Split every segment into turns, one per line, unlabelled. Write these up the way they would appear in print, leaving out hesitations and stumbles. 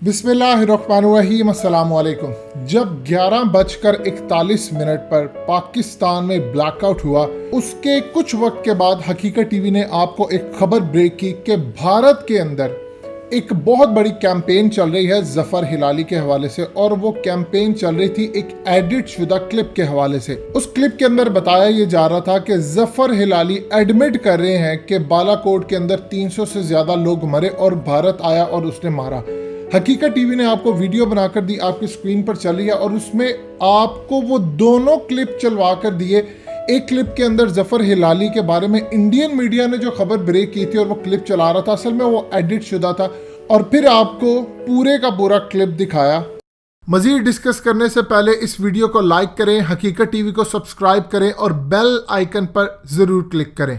बिस्मिल्लाहिर्रहमानिर्रहीम अस्सलाम वालेकुम। जब 11:41 पर पाकिस्तान में ब्लैकआउट हुआ, उसके कुछ वक्त के बाद हकीकत टीवी ने आपको एक खबर ब्रेक की कि भारत के अंदर एक बहुत बड़ी कैंपेन चल रही है ज़फ़र हिलाली के हवाले से, और वो कैंपेन चल रही थी एक एडिट शुदा क्लिप के हवाले से। उस क्लिप के अंदर बताया ये जा रहा था कि ज़फ़र हिलाली एडमिट कर रहे हैं कि बालाकोट के अंदर 300 से ज़्यादा लोग मरे और भारत आया और उसने मारा। हकीकत टीवी ने आपको वीडियो बनाकर दी, आपकी स्क्रीन पर चल रही है, और उसमें आपको वो दोनों क्लिप चलवा कर दिए। एक क्लिप के अंदर ज़फ़र हिलाली के बारे में इंडियन मीडिया ने जो खबर ब्रेक की थी और वो क्लिप चला रहा था, असल में वो एडिट शुदा था, और फिर आपको पूरे का पूरा क्लिप दिखाया। मज़ीद डिस्कस करने से पहले इस वीडियो को लाइक करें, हकीकत टीवी को सब्सक्राइब करें और बेल आइकन पर ज़रूर क्लिक करें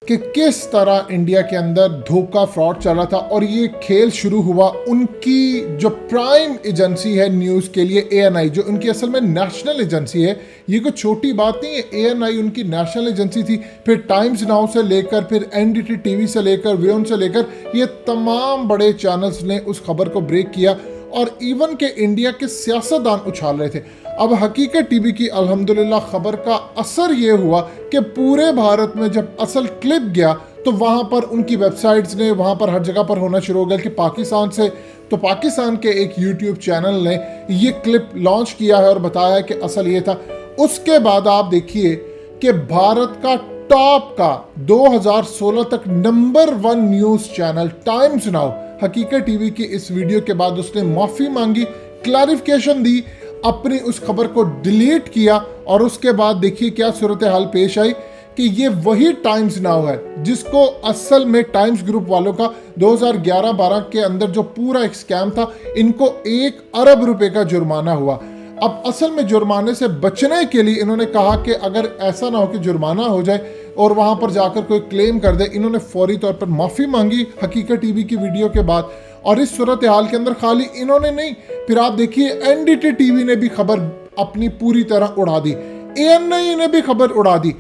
कि किस तरह इंडिया के अंदर धोखा फ्रॉड चल रहा था। और ये खेल शुरू हुआ उनकी जो प्राइम एजेंसी है न्यूज़ के लिए, ANI, जो उनकी असल में नेशनल एजेंसी है। ये कोई छोटी बात नहीं है, ANI उनकी नेशनल एजेंसी थी। फिर टाइम्स नाउ से लेकर, फिर NDT TV से लेकर, WION से लेकर, ये तमाम बड़े चैनल्स ने उस खबर को ब्रेक किया, और इवन के इंडिया के सियासतदान उछाल रहे थे। अब हकीकत टीवी की अल्हम्दुलिल्लाह खबर का असर ये हुआ कि पूरे भारत में जब असल क्लिप गया तो वहाँ पर उनकी वेबसाइट्स ने, वहाँ पर हर जगह पर होना शुरू हो गया कि पाकिस्तान से, तो पाकिस्तान के एक YouTube चैनल ने ये क्लिप लॉन्च किया है और बताया कि असल ये था। उसके बाद आप देखिए कि भारत का टॉप का 2016 तक number 1 news channel times now, हकीकत टीवी की इस वीडियो के बाद उसने माफ़ी मांगी, क्लैरिफिकेशन दी, अपनी उस खबर को डिलीट किया, और उसके बाद देखिए क्या सूरत हाल पेश आई कि ये वही टाइम्स नाउ है जिसको असल में टाइम्स ग्रुप वालों का 2011-12 के अंदर जो पूरा एक स्कैम था, इनको 1 अरब रुपए का जुर्माना हुआ। अब असल में जुर्माने से बचने के लिए इन्होंने कहा कि अगर ऐसा ना हो कि जुर्माना हो जाए और वहाँ पर जाकर कोई क्लेम कर दे, इन्होंने फौरी तौर पर माफ़ी मांगी हकीकत टीवी की वीडियो के बाद। और इस सूरत हाल के अंदर खाली इन्होंने नहीं, फिर आप देखिए NDT TV ने भी खबर अपनी पूरी तरह उड़ा दी, ANI ने भी खबर उड़ा दी।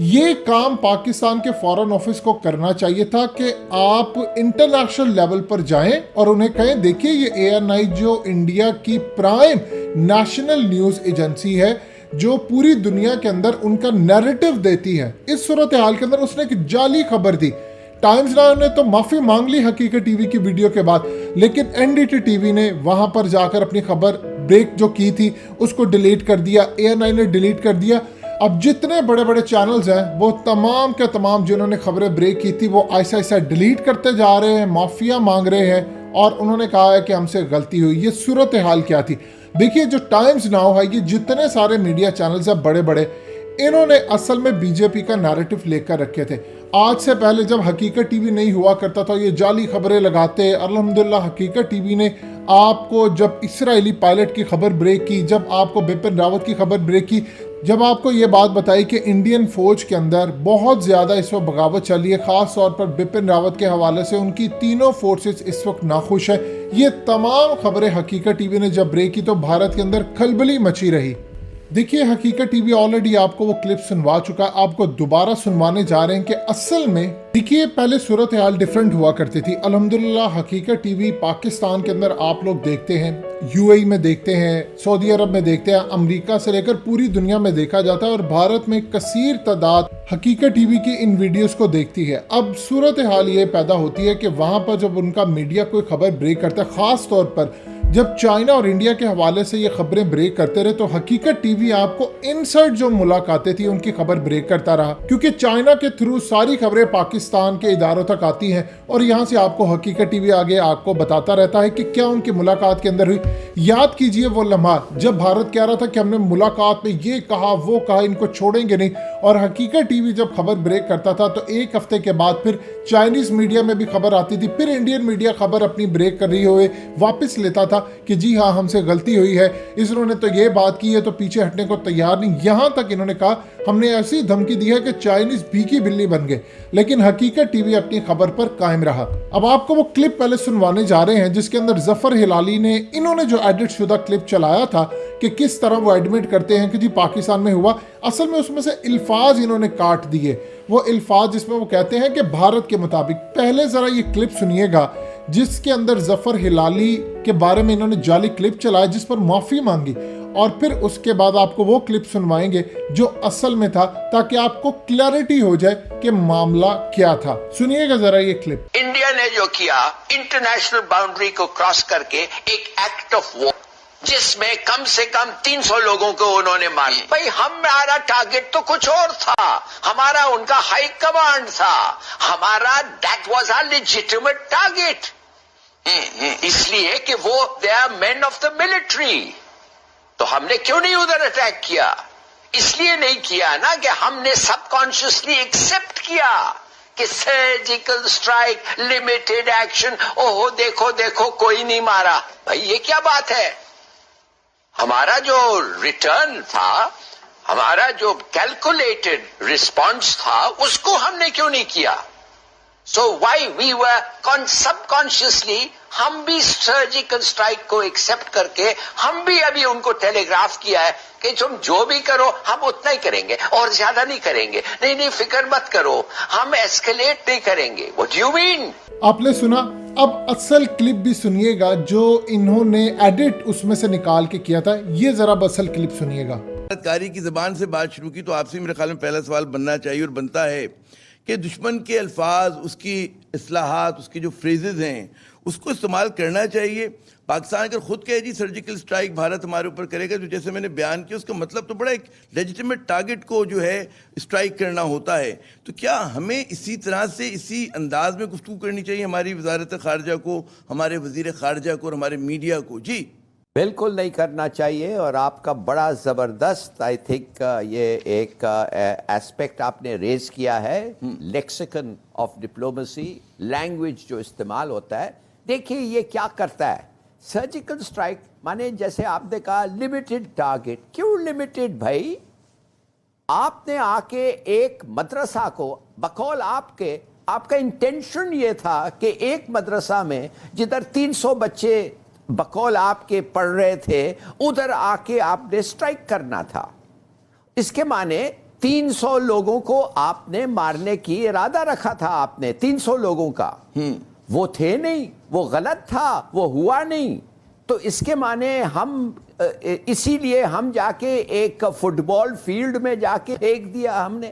ये काम पाकिस्तान के फॉरेन ऑफिस को करना चाहिए था कि आप इंटरनेशनल लेवल पर जाएं और उन्हें कहें देखिए ये ANI जो इंडिया की प्राइम नेशनल न्यूज़ एजेंसी है, जो पूरी दुनिया के अंदर उनका नैरेटिव देती है, इस सूरत हाल के अंदर उसने एक जाली खबर दी। टाइम्स नाउ ने तो माफ़ी मांग ली हकीकत टीवी की वीडियो के बाद, लेकिन NDT TV ने वहाँ पर जाकर अपनी खबर ब्रेक जो की थी उसको डिलीट कर दिया, ANI ने डिलीट कर दिया। अब जितने बड़े बड़े चैनल्स हैं वो तमाम के तमाम जिन्होंने खबरें ब्रेक की थी वो ऐसा ऐसा डिलीट करते जा रहे हैं, माफिया मांग रहे हैं, और उन्होंने कहा है कि हमसे गलती हुई। ये सूरत हाल क्या थी देखिए। जो टाइम्स नाउ है, ये जितने सारे मीडिया चैनल्स हैं बड़े बड़े, इन्होंने असल में बीजेपी का नैरेटिव लेकर रखे थे। आज से पहले जब हकीकत टीवी नहीं हुआ करता था, ये जाली खबरें लगाते। अल्हम्दुलिल्लाह हकीकत टीवी ने आपको जब इसराइली पायलट की खबर ब्रेक की, जब आपको बिपिन रावत की खबर ब्रेक की, जब आपको ये बात बताई कि इंडियन फौज के अंदर बहुत ज़्यादा इस वक्त बगावत चल रही है, ख़ास तौर पर बिपिन रावत के हवाले से उनकी तीनों फोर्सेस इस वक्त नाखुश है, ये तमाम खबरें हकीकत टीवी ने जब ब्रेक की तो भारत के अंदर खलबली मची रही। देखिए हकीकत टीवी ऑलरेडी आपको वो क्लिप सुनवा चुका, आपको दोबारा सुनवाने जा रहे हैं कि असल में देखिए पहले सूरत हाल डिफरेंट हुआ करती थी। अल्हम्दुलिल्लाह हकीकत टीवी पाकिस्तान के अंदर आप लोग देखते हैं, UAE में देखते हैं, सऊदी अरब में देखते हैं, अमेरिका से लेकर पूरी दुनिया में देखा जाता है, और भारत में कसीर तादाद हकीकत टीवी की इन वीडियोस को देखती है। अब सूरत हाल ये पैदा होती है कि वहाँ पर जब उनका मीडिया कोई खबर ब्रेक करता है, ख़ास तौर पर जब चाइना और इंडिया के हवाले से ये खबरें ब्रेक करते रहे, तो हकीकत टीवी आपको इनसाइड जो मुलाकातें थी उनकी खबर ब्रेक करता रहा, क्योंकि चाइना के थ्रू सारी खबरें पाकिस्तान के इदारों तक आती हैं, और यहाँ से आपको हकीकत टीवी आगे आपको बताता रहता है कि क्या उनकी मुलाकात के अंदर हुई। याद कीजिए वो लम्हा जब भारत कह रहा था कि हमने मुलाकात में ये कहा वो कहा, इनको छोड़ेंगे नहीं, और हकीकत टीवी जब खबर ब्रेक करता था तो एक हफ्ते के बाद फिर चाइनीज मीडिया में भी खबर आती थी, फिर इंडियन मीडिया खबर अपनी ब्रेक कर रही हुए वापस लेता था कि जी हाँ हमसे गलती हुई है, इन्होंने तो ये बात की है तो पीछे हटने को तैयार नहीं। यहाँ तक इन्होंने कहा हमने ऐसी धमकी दी है कि चाइनीज भीगी बिल्ली बन गए, लेकिन हकीकत टीवी अपनी खबर पर कायम रहा। अब आपको वो क्लिप पहले सुनवाने जा रहे हैं जिसके अंदर ज़फ़र हिलाली ने, इन्होंने जो एडिट शुदा क्लिप चलाया था कि किस तरह वो एडमिट करते हैं कि जी पाकिस्तान में हुआ, असल में उसमें से अल्फाज इन्होंने काट दिए, वो अल्फाज जिसमें वो कहते हैं कि भारत के मुताबिक। पहले ज़रा ये क्लिप सुनिएगा جس کے اندر ظفر ہلالی کے بارے میں انہوں نے جعلی کلپ چلایا جس پر معافی مانگی، اور پھر اس کے بعد آپ کو وہ کلپ سنوائیں گے جو اصل میں تھا تاکہ آپ کو کلیئرٹی ہو جائے کہ معاملہ کیا تھا۔ سنیے گا ذرا یہ کلپ۔
انڈیا نے جو کیا انٹرنیشنل باؤنڈری کو کراس کر کے ایک ایکٹ آف وار جس میں کم سے کم 300 لوگوں کو انہوں نے مارا۔ بھائی ہمارا ٹارگٹ تو کچھ اور تھا، ہمارا ان کا ہائی کمانڈ تھا، ہمارا that was a legitimate target, اس لیے کہ وہ they are men of the military. تو ہم نے کیوں نہیں ادھر اٹیک کیا؟ اس لیے نہیں کیا نا کہ ہم نے سب کانشیسلی ایکسپٹ کیا کہ سرجیکل اسٹرائک، لمیٹڈ ایکشن، اوہ دیکھو دیکھو کوئی نہیں مارا۔ بھائی یہ کیا بات ہے؟ ہمارا جو ریٹرن تھا، ہمارا جو کیلکولیٹڈ رسپانس تھا، اس کو ہم نے کیوں نہیں کیا؟ So why we were sub consciously, ہم بھی سرجیکل اسٹرائک کو ایکسپٹ کر کے ہم بھی ابھی ان کو ٹیلی گراف کیا ہے کہ تم جو بھی کرو ہم اتنا ہی کریں گے اور زیادہ نہیں کریں گے، نہیں فکر مت کرو، ہم ایسکیلیٹ نہیں کریں گے۔ What do you mean؟
آپ نے سنا، اب اصل کلپ بھی سنیے گا جو انہوں نے ایڈٹ اس میں سے نکال کے کیا تھا، یہ ذرا اصل کلپ سنیے گا۔
کاری کی زبان سے بات شروع کی تو آپ سے میرے خیال میں پہلا سوال بننا چاہیے اور بنتا ہے کہ دشمن کے الفاظ، اس کی اصلاحات، اس کی جو فریزز ہیں اس کو استعمال کرنا چاہیے۔ پاکستان اگر خود کہے جی سرجیکل سٹرائک بھارت ہمارے اوپر کرے گا، تو جیسے میں نے بیان کیا اس کا مطلب تو بڑا ایک لیجیٹیمیٹ ٹارگٹ کو جو ہے سٹرائک کرنا ہوتا ہے۔ تو کیا ہمیں اسی طرح سے اسی انداز میں گفتگو کرنی چاہیے ہماری وزارت خارجہ کو، ہمارے وزیر خارجہ کو اور ہمارے میڈیا کو؟ جی
بالکل نہیں کرنا چاہیے، اور آپ کا بڑا زبردست آئی تھنک یہ ایک ایسپیکٹ آپ نے ریز کیا ہے، لیکسیکن آف ڈپلومیسی، لینگویج جو استعمال ہوتا ہے۔ دیکھیے یہ کیا کرتا ہے، سرجیکل سٹرائک مانے جیسے آپ نے کہا لمیٹڈ ٹارگٹ۔ کیوں لمیٹڈ بھائی؟ آپ نے آ کے ایک مدرسہ کو بقول آپ کا انٹینشن یہ تھا کہ ایک مدرسہ میں جدھر 300 بچے بقول آپ کے پڑھ رہے تھے ادھر آ کے آپ نے سٹرائک کرنا تھا۔ اس کے معنی 300 لوگوں کو آپ نے مارنے کی ارادہ رکھا تھا، آپ نے 300 لوگوں کا، وہ تھے نہیں، وہ غلط تھا، وہ ہوا نہیں۔ تو اس کے معنی ہم اسی لیے ہم جا کے ایک فٹ بال فیلڈ میں جا کے پھینک دیا ہم نے۔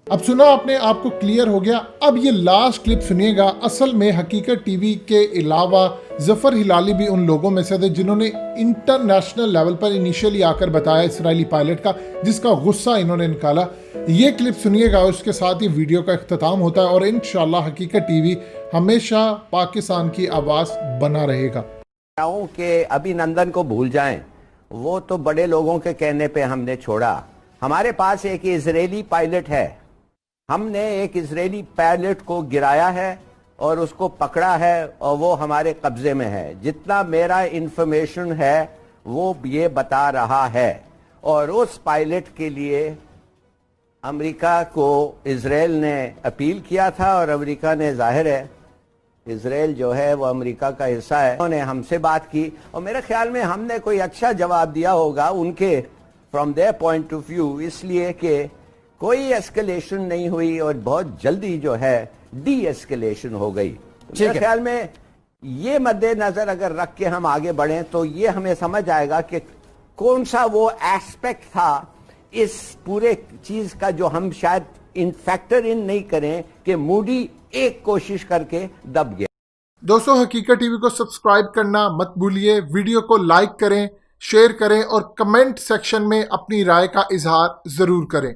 اب سنا آپ نے، آپ کو کلیئر ہو گیا۔ اب یہ لاسٹ کلپ سنیے گا۔ اصل میں حقیقت ٹی وی کے علاوہ ظفر ہلالی بھی ان لوگوں میں سے تھے جنہوں نے انٹرنیشنل لیول پر انیشیلی آ کر بتایا اسرائیلی پائلٹ کا، جس کا غصہ انہوں نے نکالا۔ یہ کلپ سنیے گا، اس کے ساتھ ہی ویڈیو کا اختتام ہوتا ہے، اور انشاءاللہ حقیقت ٹی وی ہمیشہ پاکستان کی آواز بنا رہے گا۔
کہ ابھی نندن کو بھول جائیں، وہ تو بڑے لوگوں کے کہنے پہ ہم نے چھوڑا۔ ہمارے پاس ایک اسرائیلی پائلٹ ہے، ہم نے ایک اسرائیلی پائلٹ کو گرایا ہے اور اس کو پکڑا ہے، اور وہ ہمارے قبضے میں ہے۔ جتنا میرا انفارمیشن ہے وہ یہ بتا رہا ہے، اور اس پائلٹ کے لیے امریکہ کو اسرائیل نے اپیل کیا تھا، اور امریکہ نے، ظاہر ہے اسرائیل جو ہے وہ امریکہ کا حصہ ہے، انہوں نے ہم سے بات کی، اور میرے خیال میں ہم نے کوئی اچھا جواب دیا ہوگا ان کے from their point of view, اس لیے کہ کوئی ایسکیلیشن نہیں ہوئی اور بہت جلدی جو ہے ڈی ایسکیلیشن ہو گئی۔ میرے خیال میں یہ مد نظر اگر رکھ کے ہم آگے بڑھیں تو یہ ہمیں سمجھ آئے گا کہ کون سا وہ ایسپیکٹ تھا اس پورے چیز کا جو ہم شاید فیکٹر ان نہیں کریں کہ موڈی ایک کوشش کر کے دب گیا۔
دوستو حقیقت ٹی وی کو سبسکرائب کرنا مت بھولیے، ویڈیو کو لائک کریں، شیئر کریں، اور کمنٹ سیکشن میں اپنی رائے کا اظہار ضرور کریں۔